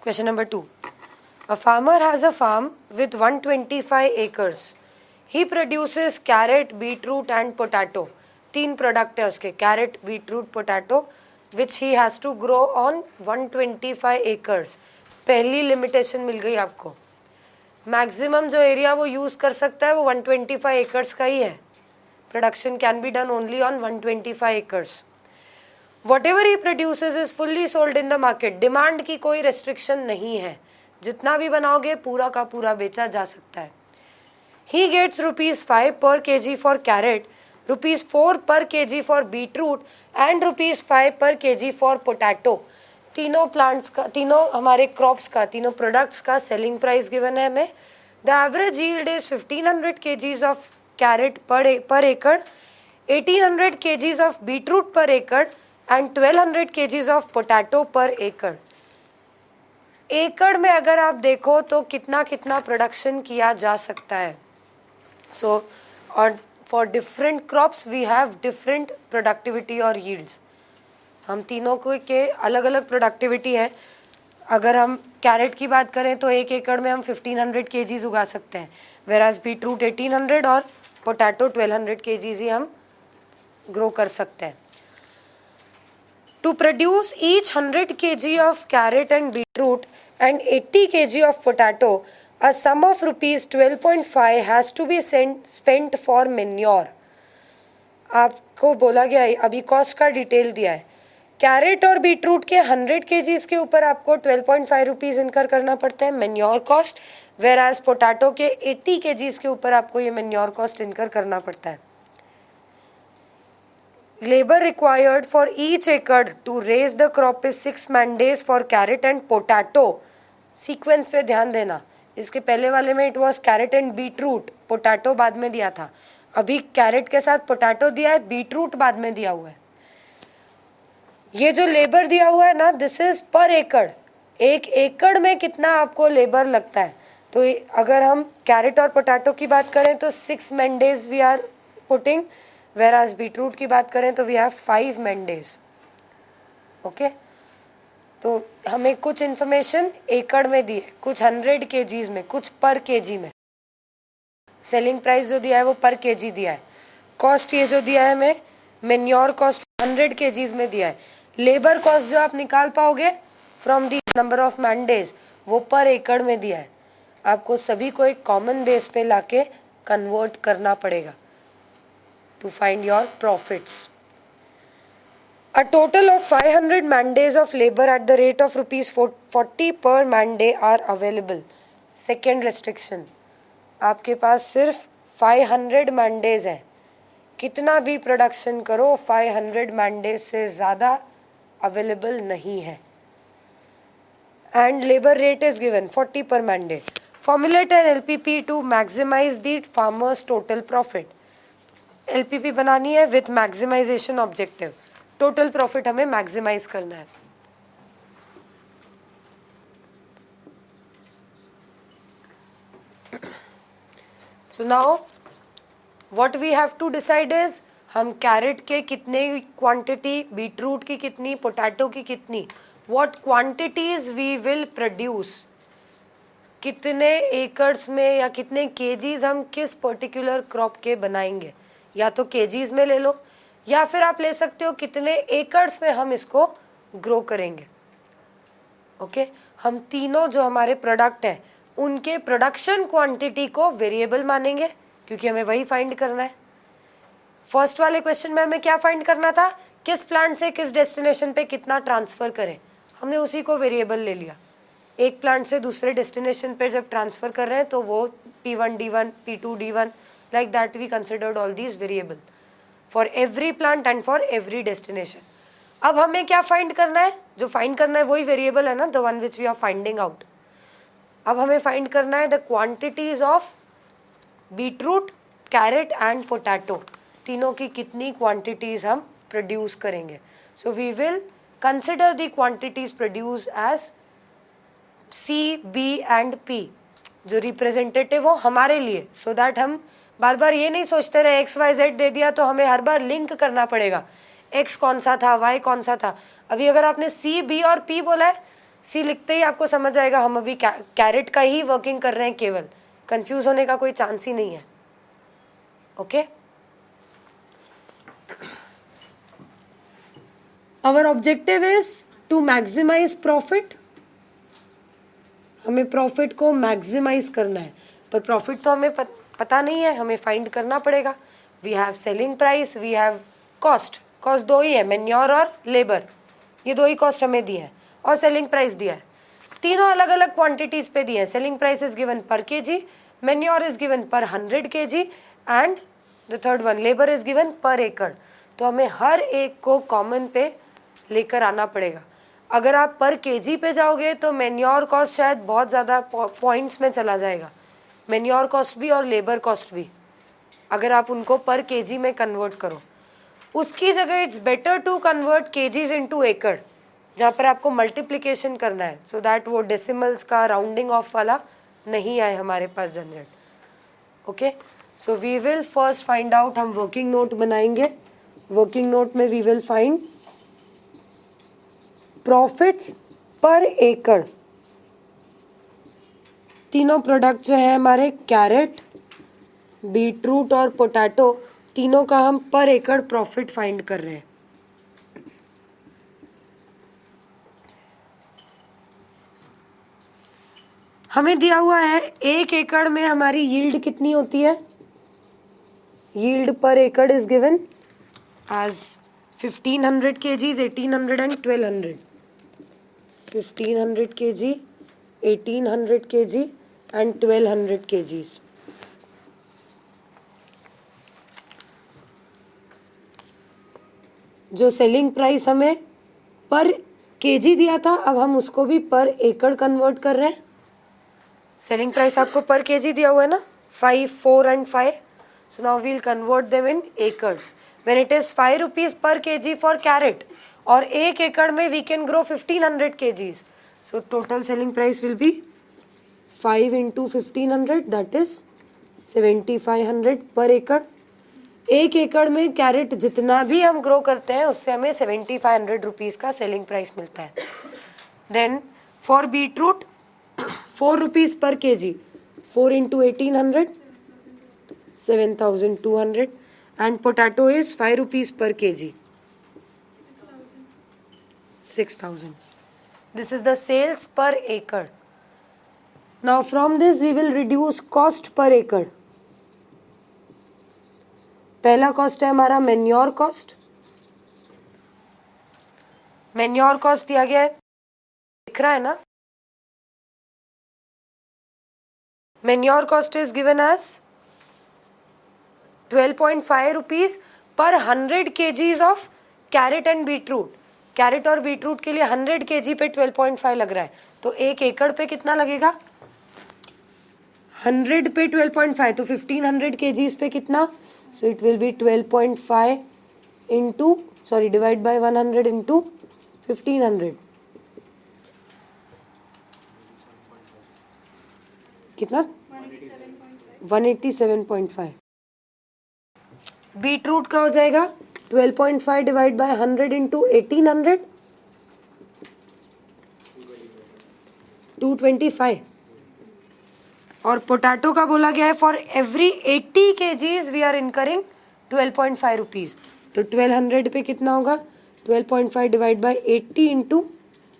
Question number 2. A farmer has a farm with 125 acres. He produces carrot, beetroot and potato. 3 product है उसके, carrot, beetroot, potato, which he has to grow on 125 acres. पहली limitation मिल गई आपको. Maximum जो area वो use कर सकता है वो 125 एकर्स का ही है. Production can be done only on 125 acres. Whatever he produces is fully sold in the market. Demand की कोई रेस्ट्रिक्शन नहीं है, जितना भी बनाओगे पूरा का पूरा बेचा जा सकता है. He gets ₹5 per kg for carrot, ₹4 per kg for beetroot and ₹5 per kg for potato. तीनों प्लांट्स का, तीनों हमारे क्रॉप्स का, तीनों प्रोडक्ट्स का सेलिंग प्राइस गिवन है हमें. The average yield is 1500 kgs of carrot per एकड़, 1800 kgs ऑफ बीटरूट पर एकड़ एंड 1200 kgs ऑफ पोटैटो पर एकड़. एकड़ में अगर आप देखो तो कितना कितना प्रोडक्शन किया जा सकता है. So, or for different crops we have different productivity और yields. हम तीनों को के अलग अलग प्रोडक्टिविटी है. अगर हम कैरेट की बात करें तो 1 एकड़ में हम 1500 kgs उगा सकते हैं, whereas बीटरूट 1800 और पोटैटो 1200 kgs ही हम ग्रो कर सकते हैं. To produce each 100 kg of carrot and beetroot and 80 kg of potato, a sum of ₹12.5 has to be spent for manure. आपको बोला गया है, अभी कॉस्ट का डिटेल दिया है. कैरेट और बीटरूट के 100 kgs के ऊपर आपको ₹12.5 इनकर करना पड़ता है मैन्योर कॉस्ट, वेराज पोटैटो के 80 kgs के ऊपर आपको ये मैन्योर कॉस्ट इनकर करना पड़ता है. Labor required for each acre to raise the crop is 6 man days for carrot and potato. Sequence पे ध्यान देना. इसके पहले वाले में it was carat and beetroot, potato बाद में दिया था. अभी कैरेट के साथ पोटैटो दिया है, बीटरूट बाद में दिया हुआ है. ये जो लेबर दिया हुआ है ना, दिस इज पर एकड़. 1 एकड़ में कितना आपको लेबर लगता है. तो अगर हम कैरेट और पोटैटो की बात करें तो 6 man days we are putting, whereas beetroot की बात करें तो we have 5 man days. Okay, तो हमें कुछ इन्फॉर्मेशन एकड़ में दी है, कुछ 100 kgs में, कुछ पर केजी में. सेलिंग प्राइस जो दिया है वो पर केजी दिया है. कॉस्ट ये जो दिया है हमें मैन्योर कॉस्ट 100 kgs में दिया है. लेबर कॉस्ट जो आप निकाल पाओगे from the number of man days वो पर एकड़ में दिया है. आपको सभी को एक कॉमन बेस पे लाके कन्वर्ट करना पड़ेगा to find your profits. A total of 500 man days of labor at the rate of ₹40 per man day are available. Second restriction, आपके पास सिर्फ 500 man days है. कितना भी प्रोडक्शन करो 500 man days से ज़्यादा अवेलेबल नहीं है. And labor rate is given 40 per man day. Formulate an LPP to maximize the farmer's total profit. LPP बनानी है with maximisation objective. Total profit हमें मैक्सिमाइज करना है. So now what we have to decide is हम carrot के कितने quantity, beetroot की कितनी, पोटैटो की कितनी, what quantities we will produce, कितने एकर्स में या कितने केजीज हम किस पर्टिकुलर क्रॉप के बनाएंगे. या तो केजीज में ले लो या फिर आप ले सकते हो कितने एकर्स में हम इसको ग्रो करेंगे. ओके, हम तीनों जो हमारे प्रोडक्ट हैं उनके प्रोडक्शन क्वांटिटी को वेरिएबल मानेंगे क्योंकि हमें वही फाइंड करना है. फर्स्ट वाले क्वेश्चन में हमें क्या फाइंड करना था, किस प्लांट से किस डेस्टिनेशन पे कितना ट्रांसफर करें. हमने उसी को वेरिएबल ले लिया. एक प्लांट से दूसरे डेस्टिनेशन पे जब ट्रांसफर कर रहे हैं तो वो P1 D1, P2 D1, like that we considered all these variable for every plant and for every destination. अब हमें क्या फाइंड करना है, जो फाइंड करना है वही वेरिएबल है ना, the one which we are finding out. अब हमें फाइंड करना है the quantities of beetroot, carrot and potato, तीनों की कितनी क्वांटिटीज हम प्रोड्यूस करेंगे. So we will consider the quantities produce as C, B and P जो रिप्रेजेंटेटिव हो हमारे लिए, सो दैट हम बार बार ये नहीं सोचते रहे एक्स वाई जेड दे दिया तो हमें हर बार लिंक करना पड़ेगा एक्स कौन सा था, वाई कौन सा था. अभी अगर आपने C, B और P बोला है, सी लिखते ही आपको समझ आएगा हम अभी कैरेट का ही वर्किंग कर रहे हैं, केवल कंफ्यूज होने का कोई चांस ही नहीं है. Okay, our objective is to maximise profit. हमें प्रॉफिट को मैक्सिमाइज करना है, पर प्रॉफिट तो हमें पता नहीं है, हमें फाइंड करना पड़ेगा. We have selling price, we have cost. Cost दो ही है, मेन्योर और लेबर. ये दो ही कॉस्ट हमें दी है, और सेलिंग प्राइस दिया है. तीनों अलग अलग क्वांटिटीज पे दिए हैं. सेलिंग प्राइस इज गिवन पर केजी, मेन्योर इज गिवन पर 100 kg and the third one labour is given पर एकड़. तो हमें हर एक को कॉमन पे लेकर आना पड़ेगा. अगर आप पर केजी पे जाओगे तो मेन्योर कॉस्ट शायद बहुत ज़्यादा पॉइंट्स में चला जाएगा. मेन्योर कॉस्ट भी और लेबर कॉस्ट भी, अगर आप उनको पर केजी में कन्वर्ट करो. उसकी जगह it's better to convert kgs into एकड़, जहाँ पर आपको मल्टीप्लिकेशन करना है, सो दैट वो डेसिमल्स का राउंडिंग ऑफ वाला नहीं आए हमारे पास झंझट. Okay, so we will first find out. हम वर्किंग नोट बनाएंगे. वर्किंग नोट में we will find profits per एकड़. तीनों प्रोडक्ट जो है हमारे, कैरेट, बीटरूट और पोटैटो, तीनों का हम पर एकड़ प्रॉफिट फाइंड कर रहे हैं. हमें दिया हुआ है 1 एकड़ में हमारी यील्ड कितनी होती है. यील्ड पर एकड़ is given as 1500 kgs, 1800 and 1200. 1500 kg, 1800 kg and 1200 kgs. जो सेलिंग प्राइस हमें पर केजी दिया था, अब हम उसको भी पर एकड़ कन्वर्ट कर रहे हैं. सेलिंग प्राइस आपको पर केजी दिया हुआ है ना, 5, 4 and 5. So now we'll convert them in acres. When it is 5 rupees per kg for carrot, और 1 एकड़ में we can grow 1500 kgs. So total selling price will be 5 into 1500, that is 7500 per एकड़. 1 एकड़ में कैरेट जितना भी हम grow करते हैं उससे हमें 7500 रुपीज़ का सेलिंग प्राइस मिलता है. Then for beetroot 4 rupees per kg, 4 into 1800, 7200, and potato is 5 rupees per kg, 6000. This is the sales per acre. Now from this we will reduce cost per acre. पहला cost है हमारा manure cost. Manure cost दिया गया है, दिख रहा है ना. Manure cost is given as 12.5 rupees per 100 kgs of carrot and beetroot. Carrot और बीटरूट के लिए 100 kg पे 12.5 लग रहा है, तो 1 एकड़ पे कितना लगेगा. 100 पे 12.5, तो 1500 kgs पे कितना. So it will be 12.5 into divide by 100 into 1500. कितना, 187.5. बीटरूट का हो जाएगा 12.5 डिवाइड बाय 100 इंटू 1800, 225. और पोटैटो का बोला गया है for every 80 kgs we are incurring 12.5 rupees. तो 1200 पे कितना होगा, 12.5 divide by 80 into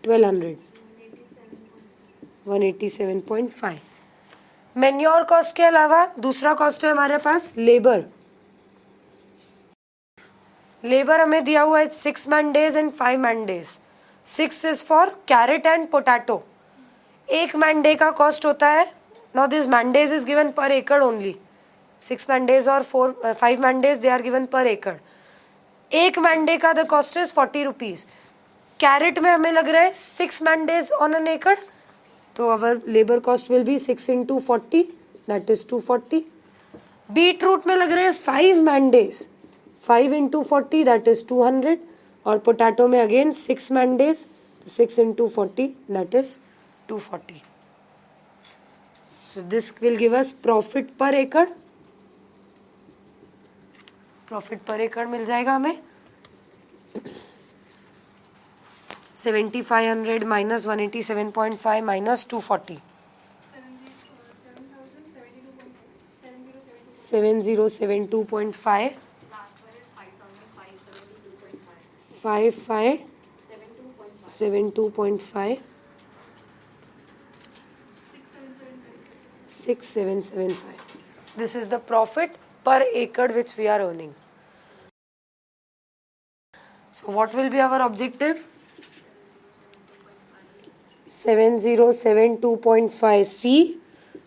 1200, 187.5. Manure cost के अलावा दूसरा कॉस्ट है हमारे पास लेबर. लेबर हमें दिया हुआ है 6 man days and 5 man days. 6 is for carat and potato. 1 man day का कॉस्ट होता है. Now this man days is given per acre only. 6 man days or 5 man days they are given per acre. 1 man day का the cost is 40 rupees. Carat में हमें लग रहा है 6 man days on an acre, तो our labor cost will be 6 into 40, that is 240. Beetroot में लग रहे हैं 5 man days, 5 into 40 that is 200. और पोटैटो में again 6 man days, 6 into 40 that is 240. So this will give us profit per acre. Profit पर एकड़ मिल जाएगा हमें. 7500 minus 187.5 minus 240. 7072.5. Last one is 5572.5. 5572.5. 6775. This is the profit per acre which we are earning. So what will be our objective? 7072.5 C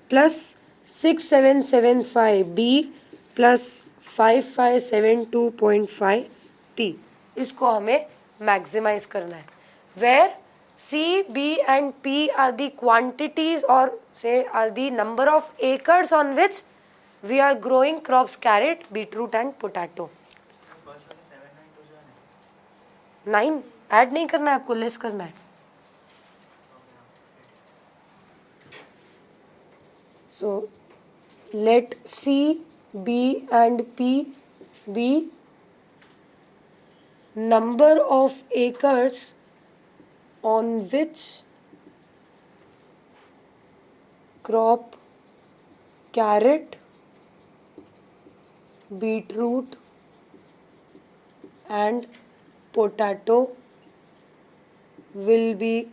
plus 6775 B plus 5572.5 P. इसको हमें maximise करना है. Where C, B and P are the quantities or say are the number of acres on which we are growing crops carrot, beetroot and potato. 9 add नहीं करना है आपको, less करना है. So let C, B and P be number of acres on which crop carrot, beetroot and potato will be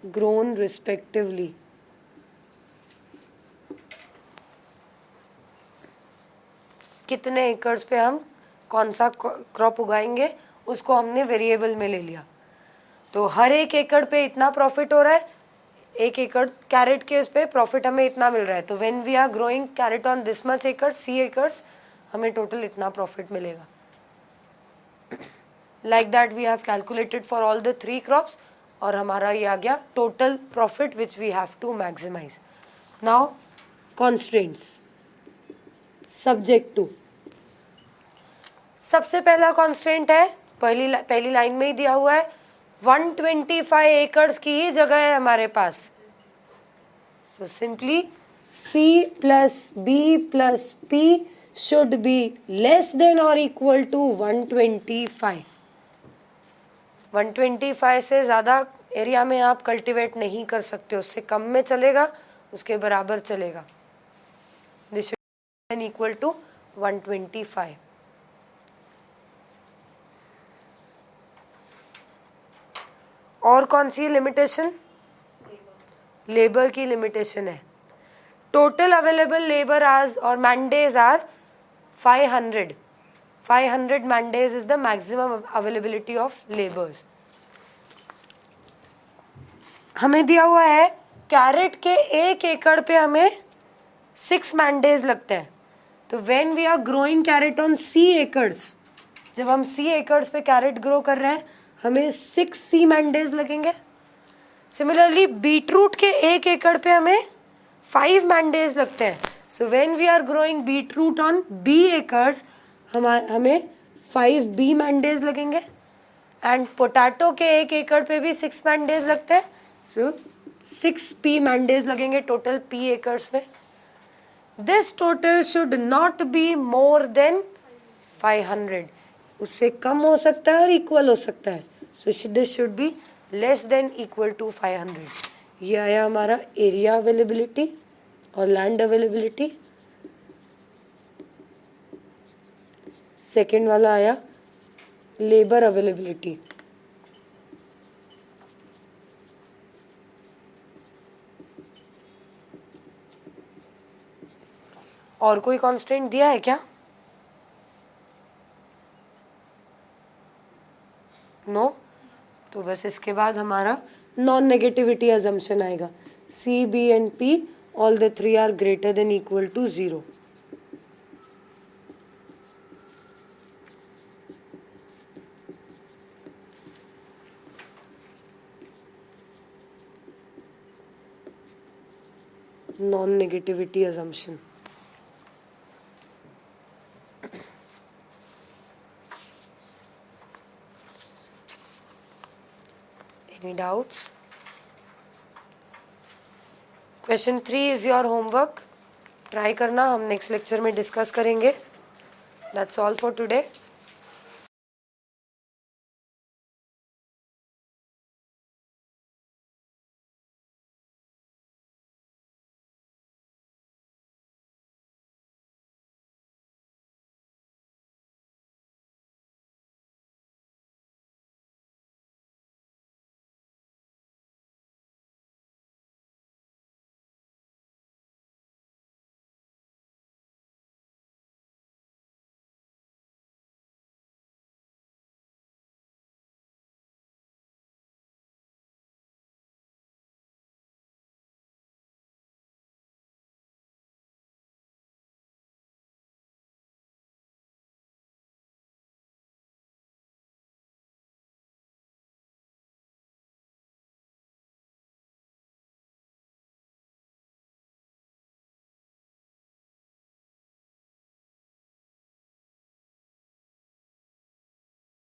grown respectively. कितने acres पे हम कौन सा क्रॉप उगाएंगे उसको हमने वेरिएबल में ले लिया. तो हर एक एकड़ पे इतना प्रॉफिट हो रहा है, एक एकड़ कैरेट के उस पे प्रॉफिट हमें इतना मिल रहा है. तो when we are growing carrot on this much एकड़, सी एकर्स, हमें टोटल इतना प्रॉफिट मिलेगा. Like that we have calculated for all the 3 crops और हमारा ये आ गया total profit which we have to maximise. Now constraints subject to. सबसे पहला कॉन्स्टेंट है, पहली लाइन में ही दिया हुआ है, 125 एकर्स की ही जगह है हमारे पास. So simply C plus B plus P should be less than or equal to 125. 125 से ज़्यादा एरिया में आप कल्टीवेट नहीं कर सकते, उससे कम में चलेगा, उसके बराबर चलेगा. This should be equal to 125. और कौन सी लिमिटेशन? लेबर की लिमिटेशन है. टोटल अवेलेबल लेबर आज और mandays are 500. 500 mandays is the maximum availability of labours. हमें दिया हुआ है कैरेट के एक एकड़ पे हमें 6 मैंडेज लगते हैं. तो when we are growing carrot on C acres, जब हम C एकर्स पे कैरेट ग्रो कर रहे हैं हमें 6 C मैंडेज लगेंगे. सिमिलरली बीटरूट के एक एकड़ पे हमें 5 मैंडेज लगते हैं. So when we are growing beetroot on B acres हमें 5 B मैंडेज लगेंगे. एंड पोटैटो के एक एकड़ पे भी 6 मैंडेज लगते हैं. सो 6 P मैंडेज लगेंगे टोटल P एकर्स में. This total should not be more than 500. उससे कम हो सकता है और इक्वल हो सकता है. So this should be less than equal to 500. ये आया हमारा एरिया अवेलेबिलिटी और लैंड अवेलेबिलिटी. सेकेंड वाला आया लेबर अवेलेबिलिटी. और कोई कांस्टेंट दिया है क्या? नो. तो बस इसके बाद हमारा नॉन नेगेटिविटी अजम्पशन आएगा. C, B and P all the 3 are greater than equal to 0. Non negativity assumption. Any doubts? Question 3 is your homework. Try करना, हम next lecture में discuss करेंगे. That's all for today.